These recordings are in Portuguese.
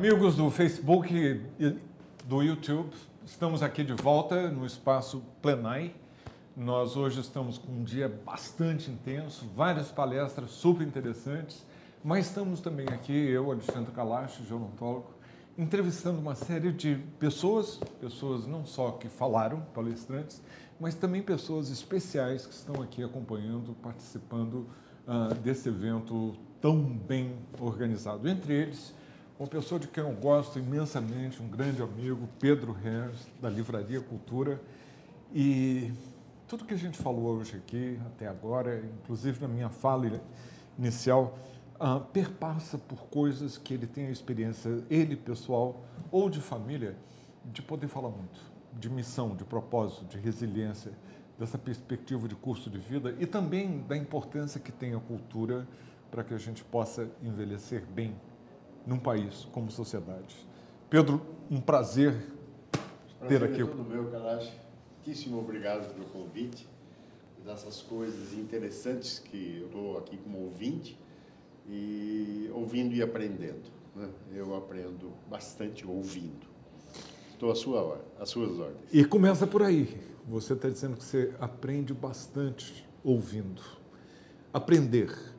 Amigos do Facebook e do YouTube, estamos aqui de volta no espaço Plenai. Nós hoje estamos com um dia bastante intenso, várias palestras super interessantes, mas estamos também aqui, eu, Alexandre Kalash, gerontólogo, entrevistando uma série de pessoas não só que falaram, palestrantes, mas também pessoas especiais que estão aqui acompanhando, participando desse evento tão bem organizado. Entre eles, uma pessoa de quem eu gosto imensamente, um grande amigo, Pedro Herz, da Livraria Cultura. E tudo que a gente falou hoje aqui, até agora, inclusive na minha fala inicial, perpassa por coisas que ele tem a experiência, ele pessoal ou de família, de poder falar muito, de missão, de propósito, de resiliência, dessa perspectiva de curso de vida e também da importância que tem a cultura para que a gente possa envelhecer bem num país como sociedade. Pedro, um prazer ter aqui. É todo meu, Kalash. Muitíssimo obrigado pelo convite, dessas coisas interessantes que eu estou aqui como ouvinte e ouvindo e aprendendo, né? Eu aprendo bastante ouvindo. Estou às suas ordens. E começa por aí. Você está dizendo que você aprende bastante ouvindo. Aprender.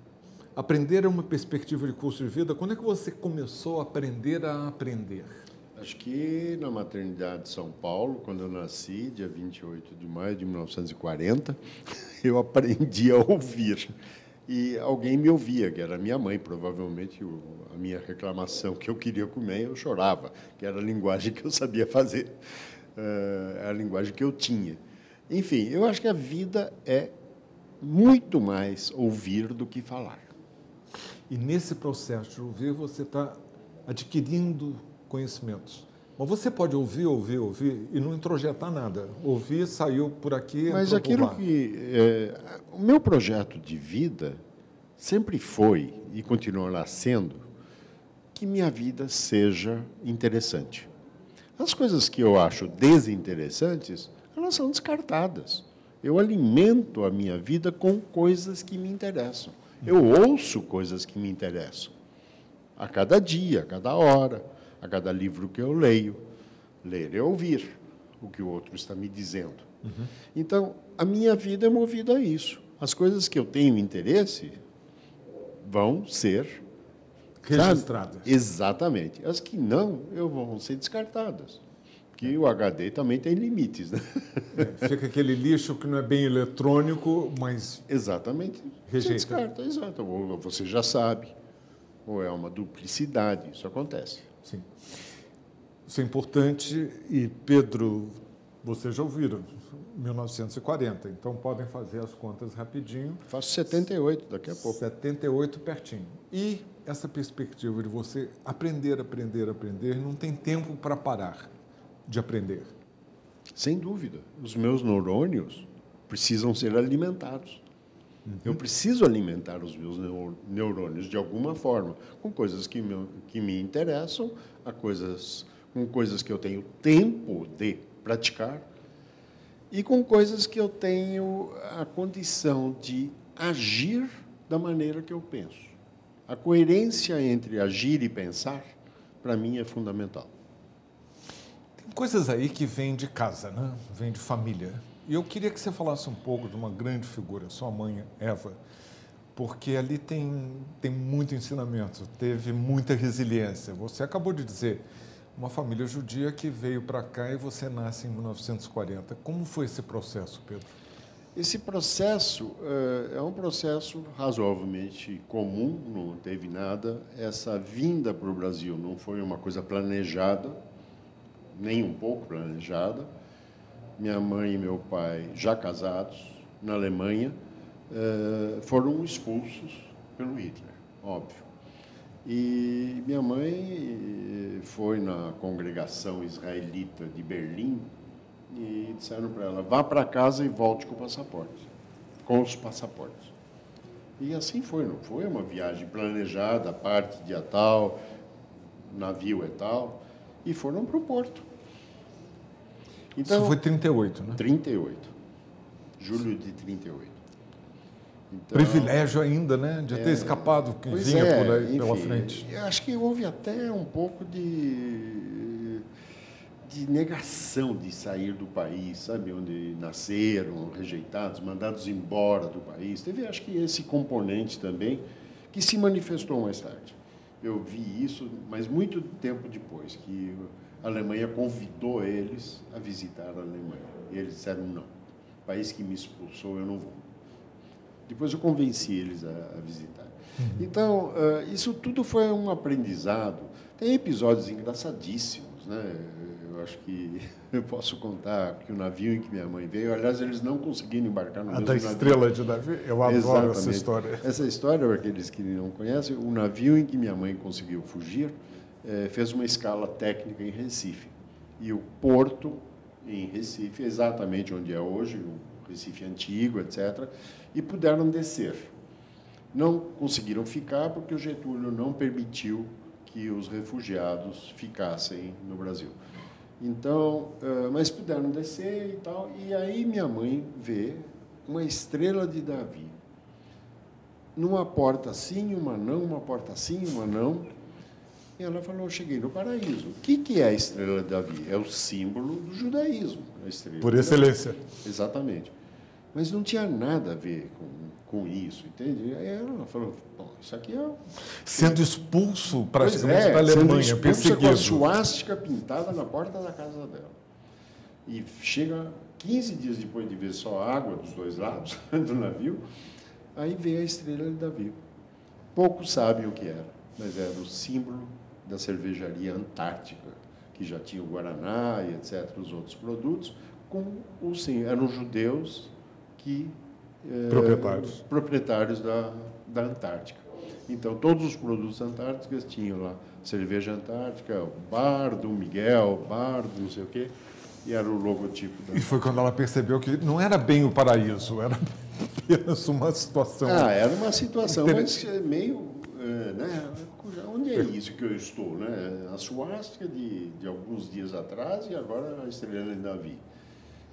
Aprender é uma perspectiva de curso de vida. Quando é que você começou a aprender a aprender? Acho que na maternidade de São Paulo, quando eu nasci, dia 28 de maio de 1940, eu aprendi a ouvir. E alguém me ouvia, que era minha mãe, provavelmente a minha reclamação que eu queria comer, eu chorava, que era a linguagem que eu sabia fazer, a linguagem que eu tinha. Enfim, eu acho que a vida é muito mais ouvir do que falar. E nesse processo de ouvir, você está adquirindo conhecimentos. Mas você pode ouvir e não introjetar nada. Ouvir, saiu por aqui, mas entrou aquilo por lá. O meu projeto de vida sempre foi, e continuará sendo, que minha vida seja interessante. As coisas que eu acho desinteressantes, elas são descartadas. Eu alimento a minha vida com coisas que me interessam. Eu ouço coisas que me interessam. A cada dia, a cada hora, a cada livro que eu leio. Ler é ouvir o que o outro está me dizendo. Uhum. Então, a minha vida é movida a isso. As coisas que eu tenho interesse vão ser registradas. Sabe? Exatamente. As que não, vão ser descartadas. Porque o HD também tem limites, né? Fica aquele lixo que não é bem eletrônico, mas... Exatamente. Rejeita. Você descarta, exato. Ou você já sabe. Ou é uma duplicidade. Isso acontece. Sim. Isso é importante. E, Pedro, vocês já ouviram, 1940. Então, podem fazer as contas rapidinho. Faço 78 daqui a pouco. 78 pertinho. E essa perspectiva de você aprender, não tem tempo para parar de aprender. Sem dúvida. Os meus neurônios precisam ser alimentados. Uhum. Eu preciso alimentar os meus neurônios de alguma forma, com coisas que me interessam, com coisas que eu tenho tempo de praticar e com coisas que eu tenho a condição de agir da maneira que eu penso. A coerência entre agir e pensar, para mim, é fundamental. Coisas aí que vêm de casa, né? Vêm de família. E eu queria que você falasse um pouco de uma grande figura, sua mãe, Eva, porque ali tem muito ensinamento, teve muita resiliência. Você acabou de dizer, uma família judia que veio para cá e você nasce em 1940. Como foi esse processo, Pedro? Esse processo é um processo razoavelmente comum, não teve nada. Essa vinda para o Brasil não foi uma coisa planejada, nem um pouco planejada. Minha mãe e meu pai, já casados, na Alemanha, foram expulsos pelo Hitler, óbvio. E minha mãe foi na congregação israelita de Berlim e disseram para ela, vá para casa e volte com os passaportes. E assim foi, não foi uma viagem planejada, parte dia tal, navio é tal, e foram para o porto. Então, isso foi 38, né? 38. Julho de 38. Então, privilégio ainda, né, de ter escapado que vinha por aí, enfim, pela frente. Eu acho que houve até um pouco de negação de sair do país, sabe, onde nasceram, rejeitados, mandados embora do país. Teve, acho que, esse componente também que se manifestou mais tarde. Eu vi isso, mas muito tempo depois, que a Alemanha convidou eles a visitar a Alemanha. E eles disseram não. O país que me expulsou, eu não vou. Depois eu convenci eles a visitar. Então, isso tudo foi um aprendizado. Tem episódios engraçadíssimos, né? Eu acho que eu posso contar que o navio em que minha mãe veio, aliás, eles não conseguiram embarcar no mesmo da navio. Estrela de Davi, eu adoro Exatamente. essa história. Essa história, para aqueles que não conhecem, o navio em que minha mãe conseguiu fugir fez uma escala técnica em Recife. E o porto em Recife, exatamente onde é hoje, o Recife antigo, etc., e puderam descer. Não conseguiram ficar porque o Getúlio não permitiu que os refugiados ficassem no Brasil. Então, mas puderam descer e tal, e aí minha mãe vê uma estrela de Davi. Numa porta sim, uma não, uma porta sim, uma não. E ela falou, cheguei no paraíso. O que é a estrela de Davi? É o símbolo do judaísmo. A estrela Por excelência. Exatamente. Mas não tinha nada a ver com isso, entende? Aí ela falou, bom, isso aqui é... Sendo expulso praticamente da sendo Alemanha, expulsa perseguido. com a suástica pintada na porta da casa dela. E chega 15 dias depois de ver só água dos dois lados do navio, aí vê a estrela de Davi. Poucos sabem o que era, mas era o símbolo da cervejaria Antártica, que já tinha o Guaraná e etc., os outros produtos, eram judeus que... proprietários da Antártica. Então, todos os produtos antárticos tinham lá cerveja antártica, o bar do Miguel, bar do não sei o quê, e era o logotipo da... E foi quando ela percebeu que não era bem o paraíso, era apenas uma situação... era uma situação, mas meio... né? Onde é isso que eu estou? Né? A suástica de alguns dias atrás e agora a estrela de Davi.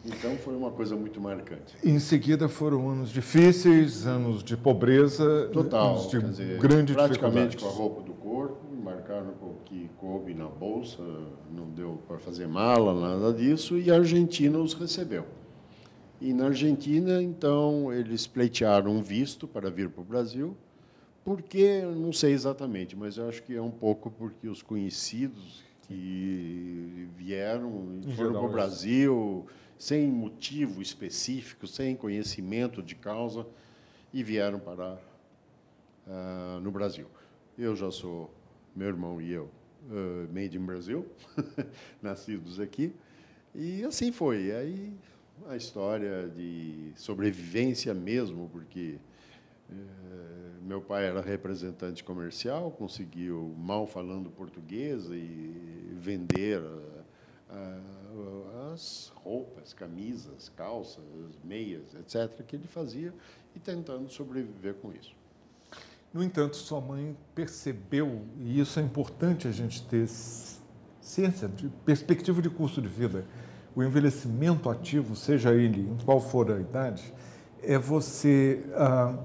Então, foi uma coisa muito marcante. Em seguida, foram anos difíceis, anos de pobreza, Total, anos de quer dizer, grande praticamente dificuldade. com a roupa do corpo, marcaram com o que coube na bolsa, não deu para fazer mala, nada disso, e a Argentina os recebeu. E na Argentina, então, eles pleitearam um visto para vir para o Brasil, porque, não sei exatamente, mas eu acho que é um pouco porque os conhecidos que vieram e foram para o Brasil... sem motivo específico, sem conhecimento de causa, e vieram parar no Brasil. Eu já sou, meu irmão e eu, made in Brasil, nascidos aqui, e assim foi. E aí a história de sobrevivência mesmo, porque meu pai era representante comercial, conseguiu, mal falando português, e vender as roupas, camisas, calças, meias, etc., que ele fazia, e tentando sobreviver com isso. No entanto, sua mãe percebeu, e isso é importante a gente ter ciência, de perspectiva de custo de vida, o envelhecimento ativo, seja ele em qual for a idade, é você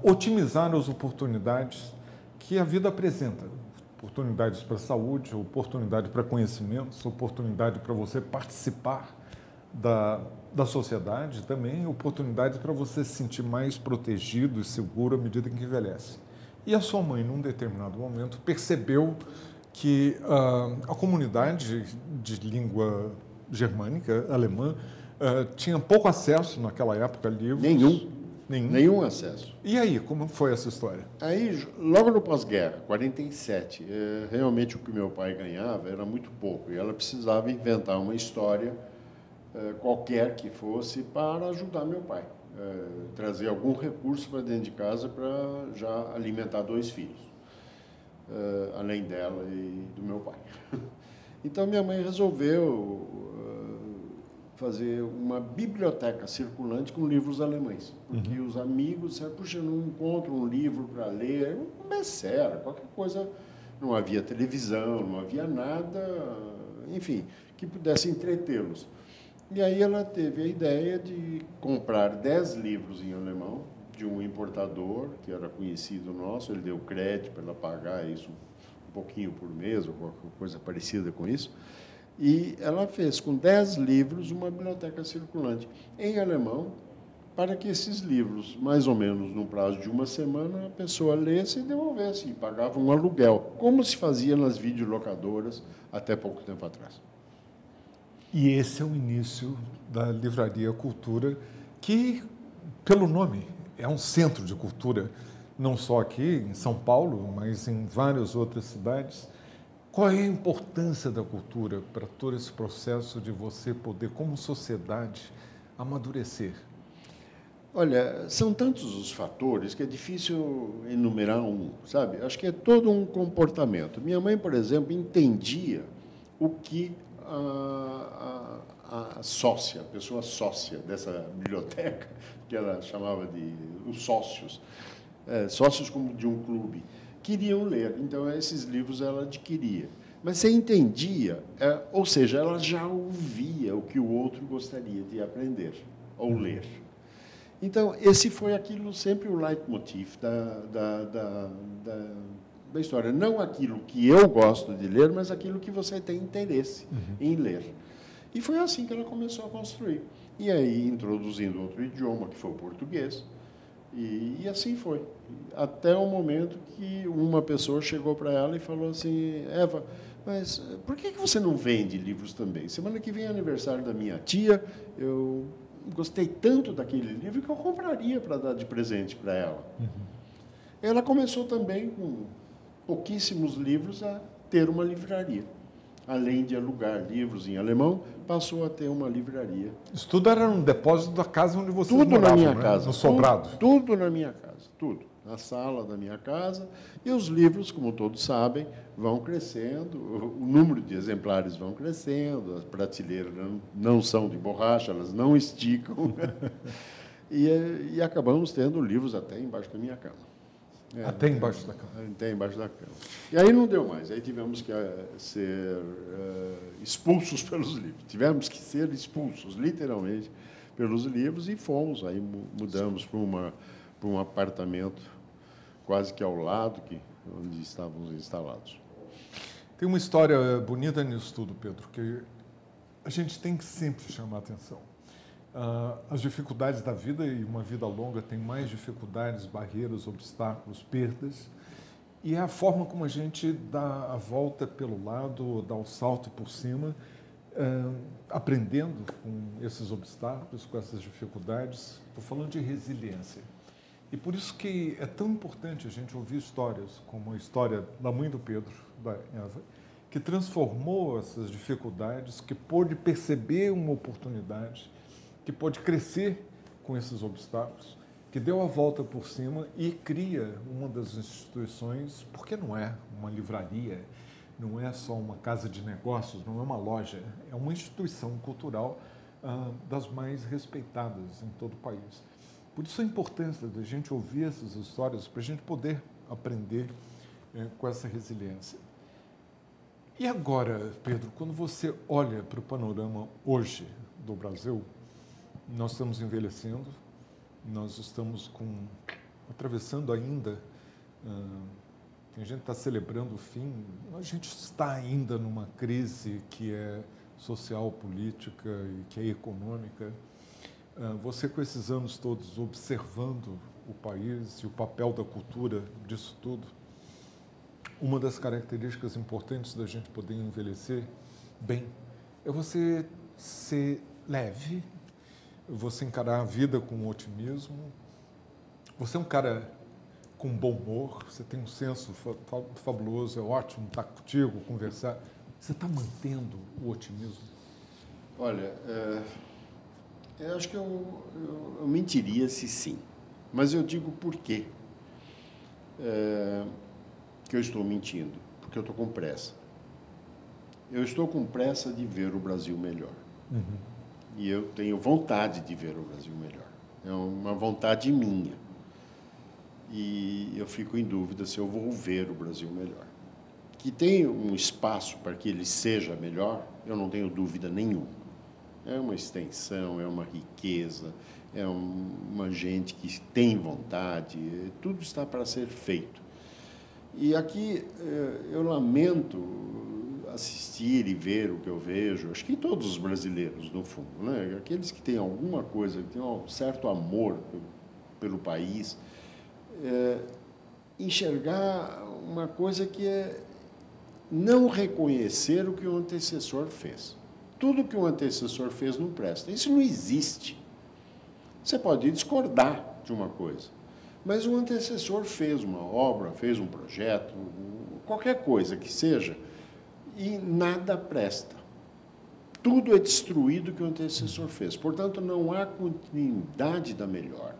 otimizar as oportunidades que a vida apresenta. Oportunidades para a saúde, oportunidade para conhecimentos, oportunidade para você participar da sociedade também, oportunidades para você se sentir mais protegido e seguro à medida que envelhece. E a sua mãe, num determinado momento, percebeu que a comunidade de língua germânica, alemã, tinha pouco acesso naquela época a livros. Nenhum acesso. E aí, como foi essa história? Aí, logo no pós-guerra, 47, realmente o que meu pai ganhava era muito pouco, e ela precisava inventar uma história qualquer que fosse para ajudar meu pai, trazer algum recurso para dentro de casa para já alimentar 2 filhos, além dela e do meu pai. Então, minha mãe resolveu fazer uma biblioteca circulante com livros alemães, porque os amigos disseram, puxa, eu não encontro um livro para ler, um best-seller, qualquer coisa, não havia televisão, não havia nada, enfim, que pudesse entretê-los. E aí ela teve a ideia de comprar 10 livros em alemão, de um importador que era conhecido nosso, ele deu crédito para ela pagar isso um pouquinho por mês, ou qualquer coisa parecida com isso, e ela fez com 10 livros uma biblioteca circulante em alemão, para que esses livros, mais ou menos no prazo de uma semana, a pessoa lesse e devolvesse, e pagava um aluguel, como se fazia nas videolocadoras até pouco tempo atrás. E esse é o início da Livraria Cultura, que, pelo nome, é um centro de cultura, não só aqui em São Paulo, mas em várias outras cidades. Qual é a importância da cultura para todo esse processo de você poder, como sociedade, amadurecer? Olha, são tantos os fatores que é difícil enumerar um, sabe? Acho que é todo um comportamento. Minha mãe, por exemplo, entendia o que a sócia, a pessoa sócia dessa biblioteca, que ela chamava de os sócios, sócios como de um clube, queriam ler. Então, esses livros ela adquiria. Mas você entendia, ou seja, ela já ouvia o que o outro gostaria de aprender ou ler. Então, esse foi aquilo sempre o leitmotiv da história. Não aquilo que eu gosto de ler, mas aquilo que você tem interesse em ler. E foi assim que ela começou a construir. E aí, introduzindo outro idioma, que foi o português, e assim foi. Até o momento que uma pessoa chegou para ela e falou assim: Eva, mas por que você não vende livros também? Semana que vem é aniversário da minha tia, eu gostei tanto daquele livro que eu compraria para dar de presente para ela. Ela começou também, com pouquíssimos livros, a ter uma livraria. Além de alugar livros em alemão, passou a ter uma livraria. Isso tudo era no depósito da casa onde vocês Tudo moravam, na minha né? casa. No sobrado. Tudo na minha casa, tudo. Na sala da minha casa. E os livros, como todos sabem, vão crescendo, o número de exemplares vão crescendo, as prateleiras não são de borracha, elas não esticam. E acabamos tendo livros até embaixo da minha cama. Até embaixo da cama. Até embaixo da cama. E aí não deu mais, aí tivemos que ser expulsos pelos livros. Tivemos que ser expulsos, literalmente, pelos livros, e fomos, aí mudamos para um apartamento quase que ao lado onde estávamos instalados. Tem uma história bonita nisso tudo, Pedro, que a gente tem que sempre chamar a atenção. As dificuldades da vida, e uma vida longa tem mais dificuldades, barreiras, obstáculos, perdas, e é a forma como a gente dá a volta pelo lado, dá o salto por cima, aprendendo com esses obstáculos, com essas dificuldades. Estou falando de resiliência. E por isso que é tão importante a gente ouvir histórias como a história da mãe do Pedro, da Eva, que transformou essas dificuldades, que pôde perceber uma oportunidade, que pôde crescer com esses obstáculos, que deu a volta por cima e cria uma das instituições, porque não é uma livraria, não é só uma casa de negócios, não é uma loja, é uma instituição cultural das mais respeitadas em todo o país. Por isso a importância da gente ouvir essas histórias, para a gente poder aprender com essa resiliência. E agora, Pedro, quando você olha para o panorama hoje do Brasil, nós estamos envelhecendo, nós estamos atravessando ainda, tem gente que está celebrando o fim, a gente está ainda numa crise que é social, política e que é econômica. Você, com esses anos todos observando o país e o papel da cultura disso tudo, uma das características importantes da gente poder envelhecer bem é você ser leve, você encarar a vida com otimismo. Você é um cara com bom humor, você tem um senso fabuloso, é ótimo estar contigo, conversar. Você está mantendo o otimismo? Olha, eu acho que eu mentiria se sim, mas eu digo por quê que eu estou mentindo, porque eu estou com pressa. Eu estou com pressa de ver o Brasil melhor. E eu tenho vontade de ver o Brasil melhor. É uma vontade minha. E eu fico em dúvida se eu vou ver o Brasil melhor. Que tem um espaço para que ele seja melhor, eu não tenho dúvida nenhuma. É uma extensão, é uma riqueza, é uma gente que tem vontade, tudo está para ser feito. E aqui eu lamento assistir e ver o que eu vejo, acho que todos os brasileiros, no fundo, né? Aqueles que têm alguma coisa, que têm um certo amor pelo país, enxergar uma coisa que é não reconhecer o que o antecessor fez. Tudo que o antecessor fez não presta. Isso não existe. Você pode discordar de uma coisa, mas o antecessor fez uma obra, fez um projeto, qualquer coisa que seja, e nada presta. Tudo é destruído que o antecessor fez. Portanto, não há continuidade da melhora,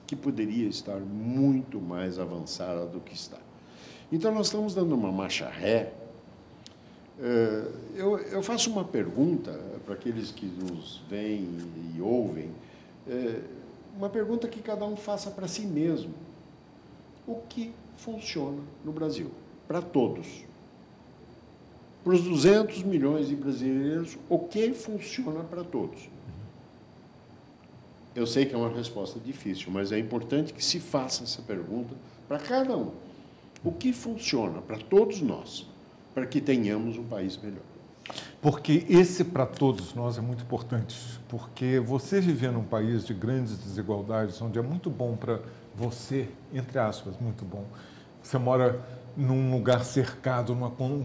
que poderia estar muito mais avançada do que está. Então, nós estamos dando uma marcha ré. Eu faço uma pergunta para aqueles que nos veem e ouvem, uma pergunta que cada um faça para si mesmo. O que funciona no Brasil? Para todos. Para os 200 milhões de brasileiros, o que funciona para todos? Eu sei que é uma resposta difícil, mas é importante que se faça essa pergunta para cada um. O que funciona para todos nós, para que tenhamos um país melhor? Porque esse, para todos nós, é muito importante. Porque você viver num país de grandes desigualdades, onde é muito bom para você, entre aspas, muito bom. Você mora num lugar cercado,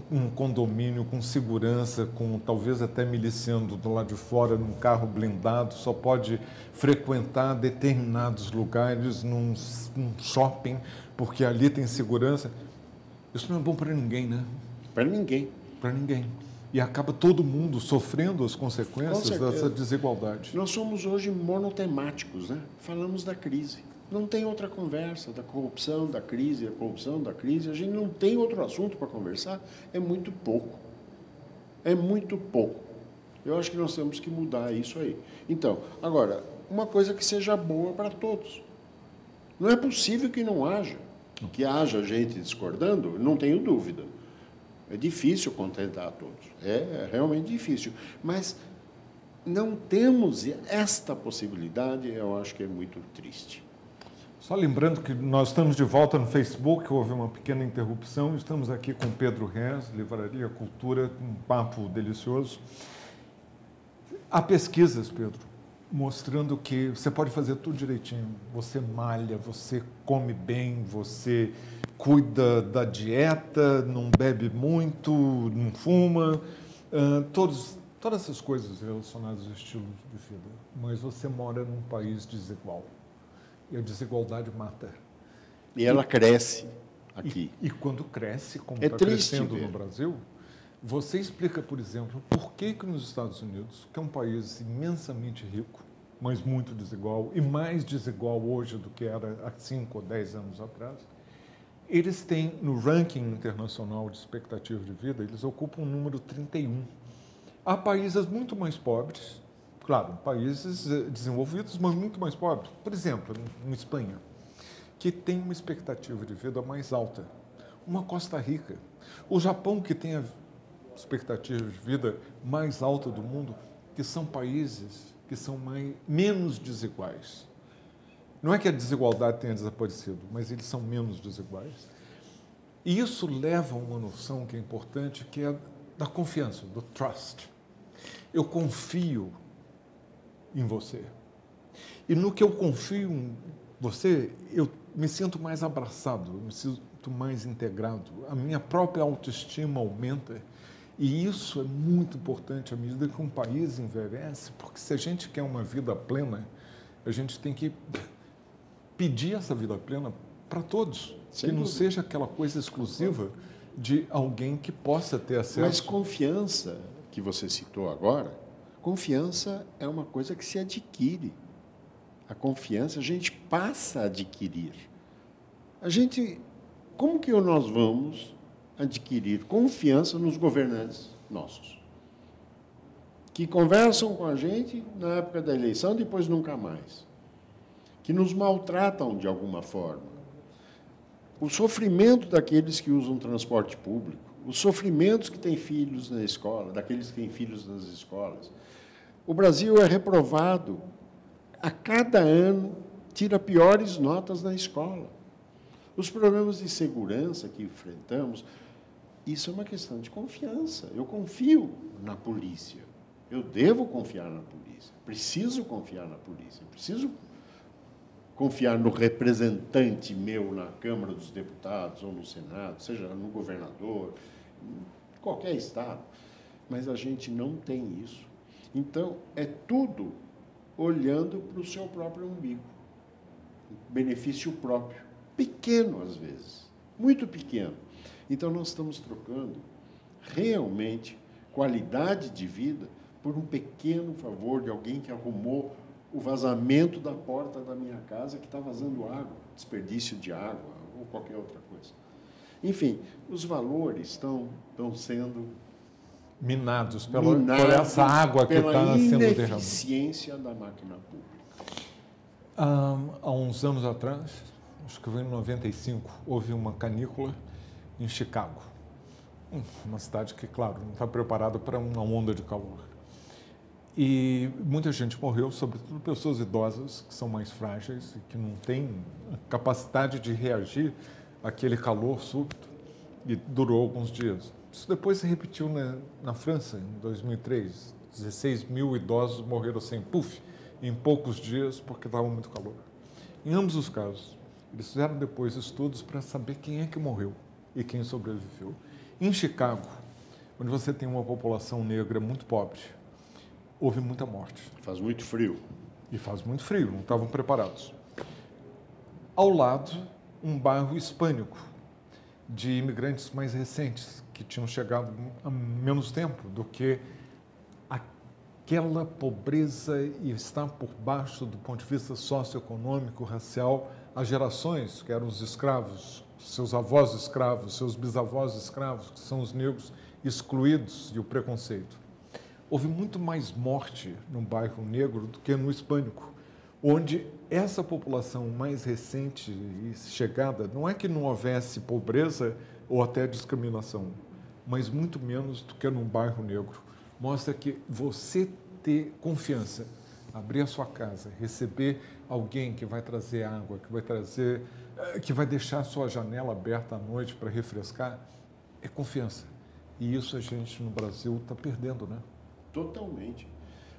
num condomínio com segurança, com talvez até miliciano do lado de fora, num carro blindado, só pode frequentar determinados lugares, num shopping, porque ali tem segurança. Isso não é bom para ninguém, né? Para ninguém. Para ninguém. E acaba todo mundo sofrendo as consequências dessa desigualdade. Nós somos hoje monotemáticos, né? Falamos da crise. Não tem outra conversa, da corrupção, da crise, a corrupção, da crise. A gente não tem outro assunto para conversar. É muito pouco. É muito pouco. Eu acho que nós temos que mudar isso aí. Então, agora, uma coisa que seja boa para todos. Não é possível que não haja. Que haja gente discordando, não tenho dúvida. É difícil contentar a todos. É realmente difícil. Mas não temos esta possibilidade, eu acho que é muito triste. Só lembrando que nós estamos de volta no Facebook, houve uma pequena interrupção, estamos aqui com Pedro Rez, Livraria Cultura, um papo delicioso. Há pesquisas, Pedro, mostrando que você pode fazer tudo direitinho. Você malha, você come bem, você cuida da dieta, não bebe muito, não fuma, todas essas coisas relacionadas ao estilo de vida. Mas você mora num país desigual. E a desigualdade mata. E ela cresce aqui. E quando cresce, como está crescendo no Brasil, você explica, por exemplo, por que nos Estados Unidos, que é um país imensamente rico, mas muito desigual, e mais desigual hoje do que era há 5 ou 10 anos atrás, eles têm, no ranking internacional de expectativa de vida, eles ocupam o número 31. Há países muito mais pobres, claro, países desenvolvidos, mas muito mais pobres. Por exemplo, na Espanha, que tem uma expectativa de vida mais alta. Uma Costa Rica. O Japão, que tem a expectativa de vida mais alta do mundo, que são países que são menos desiguais. Não é que a desigualdade tenha desaparecido, mas eles são menos desiguais. E isso leva a uma noção que é importante, que é da confiança, do trust. Eu confio em você. E no que eu confio em você, eu me sinto mais abraçado, eu me sinto mais integrado. A minha própria autoestima aumenta. E isso é muito importante à medida que um país envelhece, porque se a gente quer uma vida plena, a gente tem que pedir essa vida plena para todos. Que não seja aquela coisa exclusiva de alguém que possa ter acesso. Mas confiança, que você citou agora, confiança é uma coisa que se adquire. A confiança a gente passa a adquirir. Como que nós vamos adquirir confiança nos governantes nossos? Que conversam com a gente na época da eleição, depois nunca mais. Que nos maltratam de alguma forma. O sofrimento daqueles que usam transporte público, os sofrimentos que têm filhos na escola, daqueles que têm filhos nas escolas, O Brasil é reprovado. A cada ano, tira piores notas na escola. Os problemas de segurança que enfrentamos, isso é uma questão de confiança. Eu confio na polícia. Eu devo confiar na polícia. Preciso confiar na polícia. Preciso confiar no representante meu na Câmara dos Deputados ou no Senado, seja no governador, em qualquer estado. Mas a gente não tem isso. Então, é tudo olhando para o seu próprio umbigo. Benefício próprio. Pequeno, às vezes. Muito pequeno. Então, nós estamos trocando, realmente, qualidade de vida por um pequeno favor de alguém que arrumou o vazamento da porta da minha casa que está vazando água, desperdício de água ou qualquer outra coisa. Enfim, os valores estão sendo minados por essa água que está sendo derramada. Pela ineficiência da máquina pública. Há uns anos atrás, acho que foi em 95, houve uma canícula em Chicago. Uma cidade que, claro, não está preparada para uma onda de calor. E muita gente morreu, sobretudo pessoas idosas, que são mais frágeis e que não têm capacidade de reagir àquele calor súbito, e durou alguns dias. Isso depois se repetiu na França, em 2003. 16 mil idosos morreram assim, em poucos dias, porque estava muito calor. Em ambos os casos, eles fizeram depois estudos para saber quem é que morreu e quem sobreviveu. Em Chicago, onde você tem uma população negra muito pobre, houve muita morte. Faz muito frio. E faz muito frio, não estavam preparados. Ao lado, um bairro hispânico, de imigrantes mais recentes, que tinham chegado há menos tempo do que aquela pobreza e estar por baixo do ponto de vista socioeconômico, racial, há gerações, que eram os escravos, seus avós escravos, seus bisavós escravos, que são os negros excluídos, e o preconceito. Houve muito mais morte no bairro negro do que no hispânico, onde essa população mais recente e chegada, não é que não houvesse pobreza ou até discriminação, mas muito menos do que num bairro negro. Mostra que você ter confiança, abrir a sua casa, receber alguém que vai trazer água, que vai deixar a sua janela aberta à noite para refrescar, é confiança. E isso a gente no Brasil está perdendo, né? Totalmente.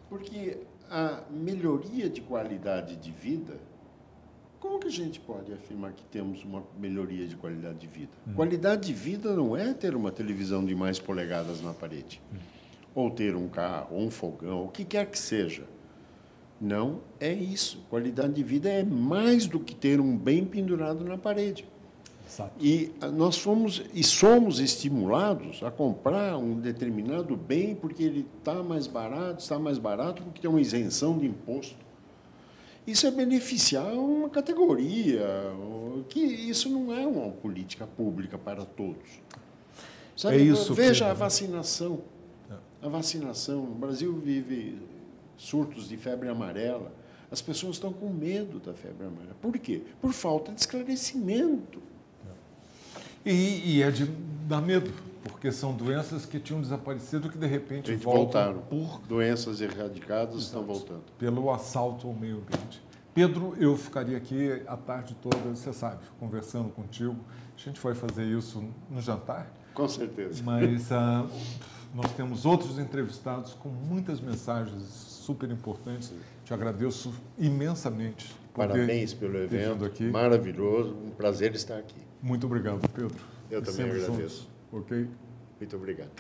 Porque a melhoria de qualidade de vida, como que a gente pode afirmar que temos uma melhoria de qualidade de vida? Qualidade de vida não é ter uma televisão de mais polegadas na parede, ou ter um carro, ou um fogão, o que quer que seja. Não é isso. Qualidade de vida é mais do que ter um bem pendurado na parede. Exato. E nós somos estimulados a comprar um determinado bem porque ele está mais barato porque tem uma isenção de imposto. Isso é beneficiar uma categoria, que isso não é uma política pública para todos. Sabe, é isso. Veja a vacinação. A vacinação. O Brasil vive surtos de febre amarela. As pessoas estão com medo da febre amarela. Por quê? Por falta de esclarecimento. E é de dar medo, porque são doenças que tinham desaparecido que, de repente, voltaram. Doenças erradicadas estão voltando. Pelo assalto ao meio ambiente. Pedro, eu ficaria aqui a tarde toda, você sabe, conversando contigo. A gente vai fazer isso no jantar. Com certeza. Mas nós temos outros entrevistados com muitas mensagens super importantes. Te agradeço imensamente. Parabéns pelo evento, aqui. Maravilhoso, um prazer estar aqui. Muito obrigado, Pedro. Eu também agradeço. Juntos, ok? Muito obrigado.